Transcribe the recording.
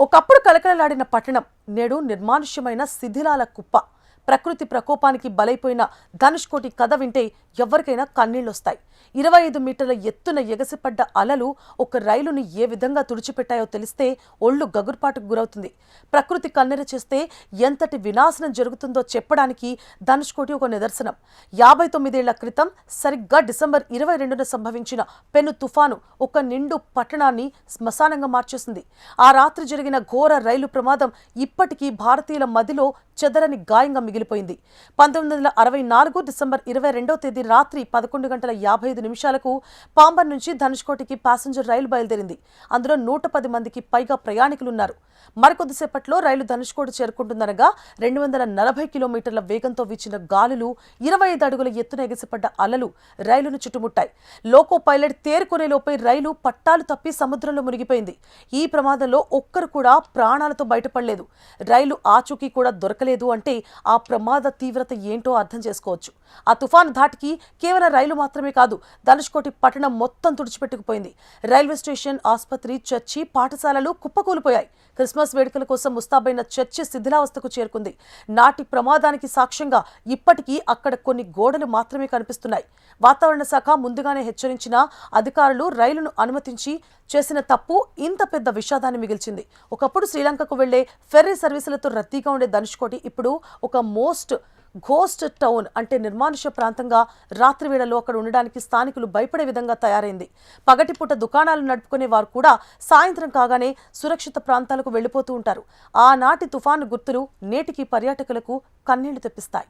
ఒకప్పుడు కలకలలాడిన పట్టణం నేడు నిర్మానుష్యమైన శిథిలాల కుప్ప. ప్రకృతి ప్రకోపానికి బలైపోయిన ధనుష్కోటి కథ వింటే ఎవరికైనా కన్నీళ్లొస్తాయి. 25 మీటర్ల ఎత్తున ఎగసిపడ్డ అలలు ఒక రైలుని ఏ విధంగా తుడిచిపెట్టాయో తెలిస్తే ఒళ్ళు గగుర్పాటుకు గురవుతుంది. ప్రకృతి కన్నెర చేస్తే ఎంతటి వినాశనం జరుగుతుందో చెప్పడానికి ధనుష్కోటి ఒక నిదర్శనం. 59 ఏళ్ల క్రితం సరిగ్గా డిసెంబర్ 22న సంభవించిన పెను తుఫాను ఒక నిండు పట్టణాన్ని శ్మశానంగా మార్చేసింది. ఆ రాత్రి జరిగిన ఘోర రైలు ప్రమాదం ఇప్పటికీ భారతీయుల మదిలో చెదరని గాయంగా మిగిలిపోయింది. 1964 డిసెంబర్ 22వ తేదీ రాత్రి 11:55 పాంబన్ నుంచి ధనుష్కోటికి ప్యాసింజర్ రైలు బయలుదేరింది. అందులో 110 మందికి పైగా ప్రయాణికులున్నారు. మరికొద్దిసేపట్లో రైలు ధనుష్కోటి చేరుకుంటుందనగా 240 కిలోమీటర్ల వేగంతో వీచిన గాలులు, 25 అడుగుల ఎత్తున ఎగిసిపడ్డ అలలు రైలును చుట్టుముట్టాయి. లోకో పైలట్ తేరుకునేలోపై రైలు పట్టాలు తప్పి సముద్రంలో మునిగిపోయింది. ఈ ప్రమాదంలో ఒక్కరు కూడా ప్రాణాలతో బయటపడలేదు. రైలు ఆచూకీ కూడా దొరకలేదు అంటే ఆ ప్రమాద తీవ్రత ఏంటో అర్థం చేసుకోవచ్చు. ఆ తుఫాను ధాటికి కేవలం రైలు మాత్రమే కాదు, ధనుష్కోటి పట్టణం మొత్తం తుడిచిపెట్టుకుపోయింది. రైల్వే స్టేషన్, ఆసుపత్రి, చర్చి, పాఠశాలలు కుప్పకూలిపోయాయి. క్రిస్మస్ వేడుకల కోసం ముస్తాబైన చర్చి శిథిలావస్థకు చేరుకుంది. నాటి ప్రమాదానికి సాక్ష్యంగా ఇప్పటికీ అక్కడ కొన్ని గోడలు మాత్రమే కనిపిస్తున్నాయి. వాతావరణ శాఖ ముందుగానే హెచ్చరించిన అధికారులు రైలును అనుమతించి చేసిన తప్పు ఇంత పెద్ద విషాదాన్ని మిగిల్చింది. ఒకప్పుడు శ్రీలంకకు వెళ్లే ఫెర్రీ సర్వీసులతో రద్దీగా ఉండే ధనుష్కోటి ఇప్పుడు ఒక ఘోస్ట్ టౌన్ అంటే నిర్మానుష్య ప్రాంతంగా రాత్రి వేళల్లో అక్కడ ఉండడానికి స్థానికులు భయపడే విధంగా తయారైంది. పగటిపూట దుకాణాలు నడుపుకునే వారు కూడా సాయంత్రం కాగానే సురక్షిత ప్రాంతాలకు వెళ్లిపోతూ ఉంటారు. ఆనాటి తుఫాను గుర్తులు నేటికి పర్యాటకులకు కన్నీళ్లు తెప్పిస్తాయి.